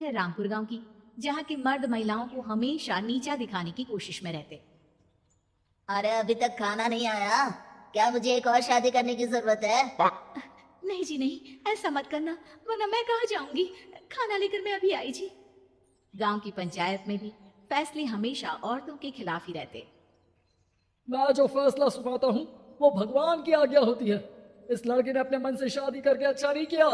है रामपुर गांव की, जहाँ के मर्द महिलाओं को हमेशा नीचा दिखाने की कोशिश में रहते। अरे अभी तक खाना नहीं आया। क्या मुझे एक और शादी करने की जरूरत है? नहीं जी नहीं, ऐसा मत करना, वरना मैं कहाँ जाऊंगी। खाना लेकर मैं अभी आई जी। गांव की पंचायत में भी फैसले हमेशा औरतों के खिलाफ ही रहते। मैं जो फैसला सुनाता हूँ वो भगवान की आज्ञा होती है। इस लड़के ने अपने मन से शादी करके अच्छा नहीं किया।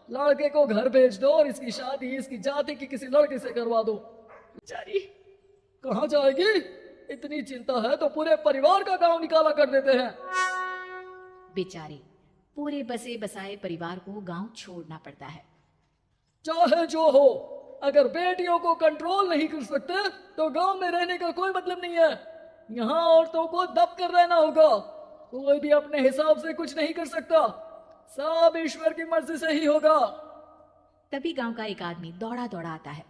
लड़के को घर भेज दो और इसकी शादी इसकी जाति की किसी लड़के से करवा दो। बेचारी। कहाँ जाएगी? इतनी चिंता है तो पूरे परिवार का गांव निकाला कर देते हैं। बेचारे, पूरे बसे बसाए परिवार को गांव छोड़ना पड़ता है। चाहे जो हो, अगर बेटियों को कंट्रोल नहीं कर सकते तो गांव में रहने का कोई मतलब नहीं है। यहाँ औरतों को दब कर रहना होगा। कोई भी अपने हिसाब से कुछ नहीं कर सकता। सब ईश्वर की मर्जी से ही होगा। तभी गांव का एक आदमी दौड़ा दौड़ा आता है।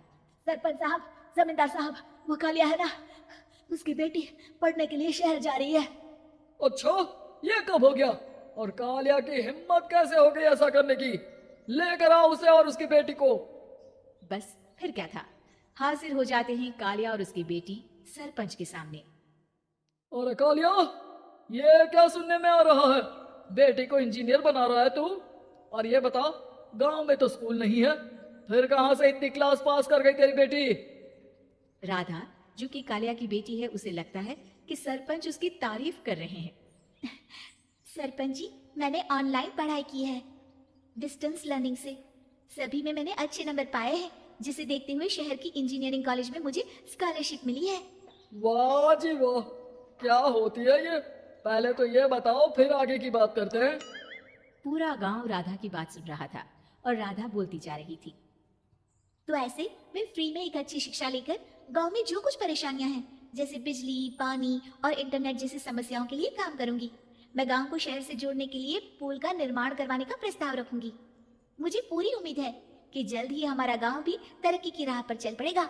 सरपंच साहब, जमींदार साहब, वो कालिया है ना, उसकी बेटी पढ़ने के लिए शहर जा रही है। अच्छा, ये कब हो गया? और कालिया की हिम्मत कैसे हो गई ऐसा करने की? लेकर आओ उसे और उसकी बेटी को। बस फिर क्या था, हाजिर हो जाते हैं कालिया और उसकी बेटी सरपंच के सामने। और कालिया, ये क्या सुनने में आ रहा है? बेटी को इंजीनियर बना रहा है तू? और ये बता, गांव में तो स्कूल नहीं है, फिर कहां से इतनी क्लास पास कर गई तेरी बेटी? राधा, जो कि कालिया की बेटी है, उसे लगता है कि सरपंच उसकी तारीफ कर रहे हैं। सरपंच जी, मैंने ऑनलाइन पढ़ाई की है, डिस्टेंस लर्निंग से। सभी में मैंने अच्छे नंबर पाए हैं, जिसे देखते हुए शहर की इंजीनियरिंग कॉलेज में मुझे स्कॉलरशिप मिली है। वाह जी वाह, क्या होती है ये? पहले तो ये बताओ, फिर आगे की बात करते हैं। पूरा गांव राधा की बात सुन रहा था और राधा बोलती जा रही थी। तो ऐसे मैं फ्री में एक अच्छी शिक्षा लेकर गांव में जो कुछ परेशानियां हैं, जैसे बिजली, पानी और इंटरनेट जैसी समस्याओं के लिए काम करूंगी। मैं गांव को शहर से जोड़ने के लिए पुल का निर्माण करवाने का प्रस्ताव रखूंगी। मुझे पूरी उम्मीद है कि जल्द ही हमारा गांव भी तरक्की की राह पर चल पड़ेगा।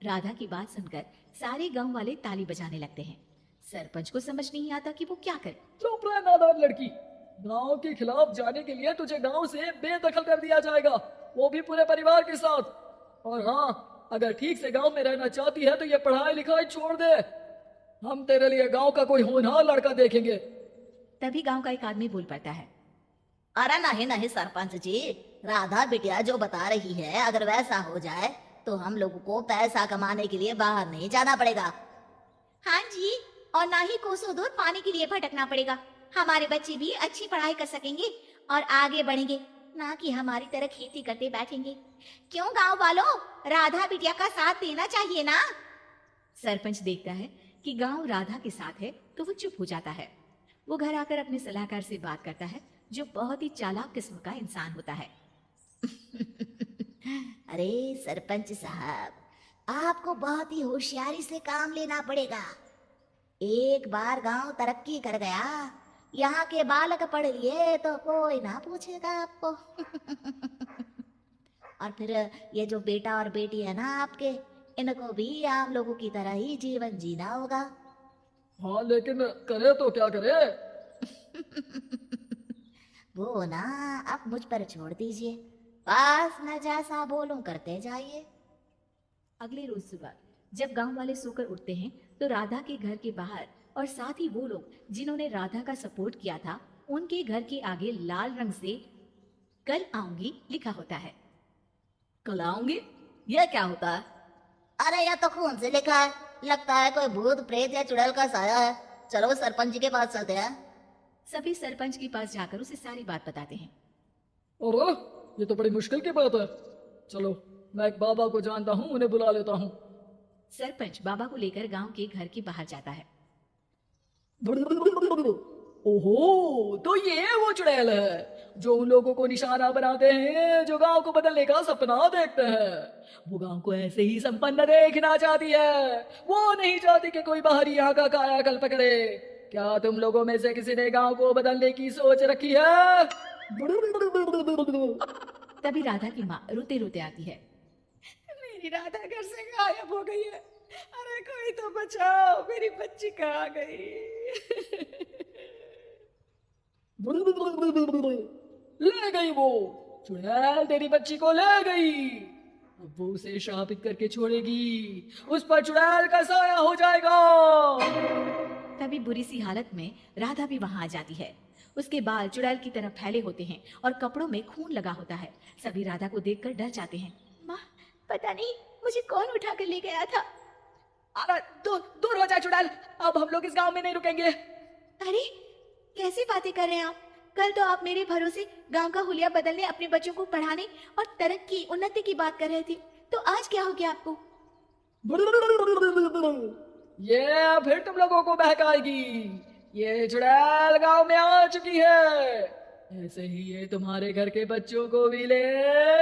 राधा की बात सुनकर सारे गांव वाले ताली बजाने लगते हैं। सरपंच को समझ नहीं आता कि वो क्या करे। चुप रह नादान लड़की। गांव के खिलाफ जाने के लिए तुझे गांव से बेदखल कर दिया जाएगा, वो भी पूरे परिवार के साथ। और हाँ, अगर ठीक से गांव में रहना चाहती है तो ये पढ़ाई लिखाई छोड़ दे। हम तेरे लिए गांव का कोई होनहार लड़का देखेंगे। तभी गांव का एक आदमी बोल पड़ता है। अरे नहीं नहीं सरपंच जी, राधा बिटिया जो बता रही है अगर वैसा हो जाए तो हम लोगों को पैसा कमाने के लिए बाहर नहीं जाना पड़ेगा। हाँ जी, और ना ही कोसों दूर पानी के लिए भटकना पड़ेगा। हमारे बच्चे भी अच्छी पढ़ाई कर सकेंगे और आगे बढ़ेंगे, ना कि हमारी तरह खेती करते बैठेंगे। क्यों गांव वालों, राधा बिटिया का साथ देना चाहिए ना। सरपंच देखता है कि गांव राधा के साथ है तो वो चुप हो जाता है। वो घर आकर अपने सलाहकार से बात करता है, जो बहुत ही चालाक किस्म का इंसान होता है। अरे सरपंच साहब, आपको बहुत ही होशियारी से काम लेना पड़ेगा। एक बार गांव तरक्की कर गया, यहाँ के बालक पढ़ लिए तो कोई ना पूछेगा आपको। और फिर ये जो बेटा और बेटी है ना आपके, इनको भी आम लोगों की तरह ही जीवन जीना होगा। हाँ, लेकिन करे तो क्या करे? वो ना, आप मुझ पर छोड़ दीजिए, बस मैं जैसा बोलूं करते जाइए। अगले रोज सुबह जब गांव वाले सोकर उठते हैं तो राधा के घर के बाहर और साथ ही वो लोग जिन्होंने राधा का सपोर्ट किया था, उनके घर के आगे लाल रंग से कल आऊंगी लिखा होता है। कल आऊंगी? यह क्या होता है? अरे यह तो खून से लिखा है, लगता है कोई भूत प्रेत या चुड़ैल का साया है। चलो सरपंच जी के पास चलते हैं। सभी सरपंच के पास जाकर उसे सारी बात बताते हैं। और ये तो बड़ी मुश्किल की बात है। चलो, मैं एक बाबा को जानता हूँ, उन्हें बुला लेता हूँ। सरपंच बाबा को लेकर गांव के घर के बाहर जाता है। ओहो, तो ये वो चुड़ैल है जो उन लोगों को निशाना बनाते हैं जो गांव को बदलने का सपना देखते हैं। वो गांव को ऐसे ही संपन्न देखना चाहती है। वो नहीं चाहती कि कोई बाहरी यहाँ का कायाकल्प करे। क्या तुम लोगों में से किसी ने गांव को बदलने की सोच रखी है? तभी राधा की माँ रोते रोते आती है। मेरी राधा घर से गायब हो गई है, अरे कोई तो बचाओ, मेरी बच्ची कहाँ गई। ले गई वो चुड़ैल, तेरी बच्ची को ले गई। अब वो उसे शापित करके छोड़ेगी, उस पर चुड़ैल का साया हो जाएगा। तभी बुरी सी हालत में राधा भी वहां आ जाती है। उसके बाल चुड़ैल की तरह फैले होते हैं और कपड़ों में खून लगा होता है। सभी राधा को देखकर डर जाते हैं। माँ, पता नहीं मुझे कौन उठा कर ले गया था। अरे दूर दूर हो जाए चुड़ैल, अब हम लोग इस गांव में नहीं रुकेंगे। अरे कैसी बातें कर रहे हैं आप? कल तो आप मेरे भरोसे गांव का हुलिया बदलने, अपने बच्चों को पढ़ाने और तरक्की उन्नति की बात कर रहे थे, तो आज क्या हो गया आपको? ये फिर तुम लोगों को बहकाएगी। ये चुड़ैल गांव में आ चुकी है, ऐसे ही ये तुम्हारे घर के बच्चों को भी ले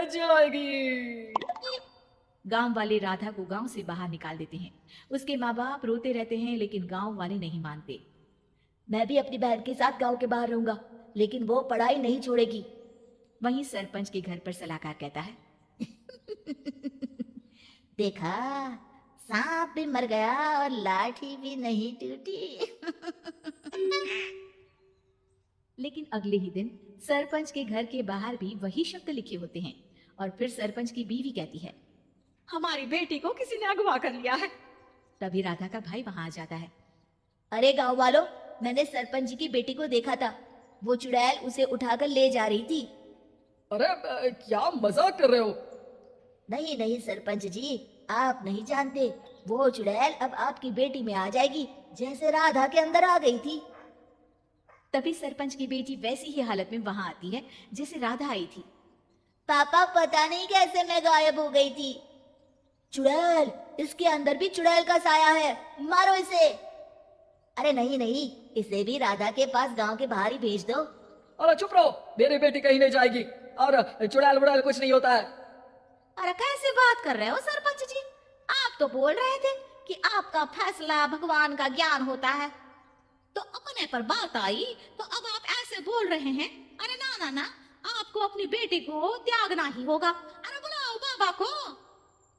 जाएगी। गांव वाले राधा को गांव से बाहर निकाल देते हैं। उसके माँ बाप रोते रहते हैं, लेकिन गांव वाले नहीं मानते। मैं भी अपनी बहन के साथ गांव के बाहर रहूंगा, लेकिन वो पढ़ाई नहीं छोड़ेगी। वहीं सरपंच के घर पर सलाहकार कहता है, देखा, सांप भी मर गया और लाठी भी नहीं टूटी। लेकिन अगले ही दिन सरपंच के घर के बाहर भी वही शब्द लिखे होते हैं। और फिर सरपंच की बीवी कहती है, हमारी बेटी को किसी ने अगवा कर लिया है। तभी राधा का भाई वहां आ जाता है। अरे गांव वालों, मैंने सरपंच जी की बेटी को देखा था, वो चुड़ैल उसे उठाकर ले जा रही थी। अरे क्या मजाक कर रहे हो? नहीं नहीं सरपंच जी, आप नहीं जानते, वो चुड़ैल अब आपकी बेटी में आ जाएगी, जैसे राधा के अंदर आ गई थी। तभी सरपंच की बेटी वैसी ही हालत में वहां आती है जैसे राधा आई थी। पापा, पता नहीं कैसे मैं गायब हो गई थी। चुड़ैल, इसके अंदर भी चुड़ैल का साया है, मारो इसे। अरे नहीं नहीं, इसे भी राधा के पास गांव के बाहर ही भेज दो। अरे चुप रहो, मेरी बेटी कहीं नहीं जाएगी, और चुड़ैल वुड़ैल कुछ नहीं होता है। अरे कैसे बात कर रहे हो सरपंच जी? आप तो बोल रहे थे कि आपका फैसला भगवान का ज्ञान होता है, तो अपने पर बात आई तो अब आप ऐसे बोल रहे हैं। अरे ना ना ना, आपको अपनी बेटी को त्यागना ही होगा। अरे बुलाओ बाबा को।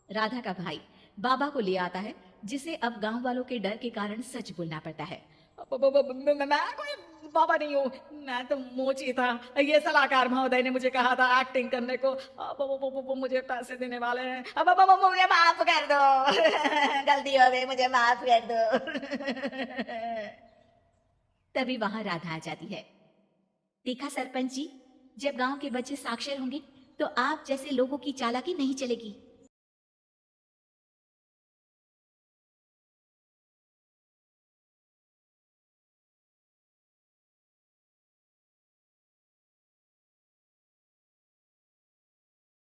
राधा का भाई बाबा को ले आता है, जिसे अब गांव वालों के डर के कारण सच बोलना पड़ता है। मैं कोई बाबा नहीं हूँ, मैं तो मोची था। ये सलाहकार महोदय ने मुझे कहा था एक्टिंग करने को, वो मुझे पैसे देने वाले हैं। अब मुझे माफ कर दो। गलती हो गई, मुझे माफ कर दो। तभी वहां राधा आ जाती है। देखा सरपंच जी, जब गांव के बच्चे साक्षर होंगे तो आप जैसे लोगों की चालाकी नहीं चलेगी।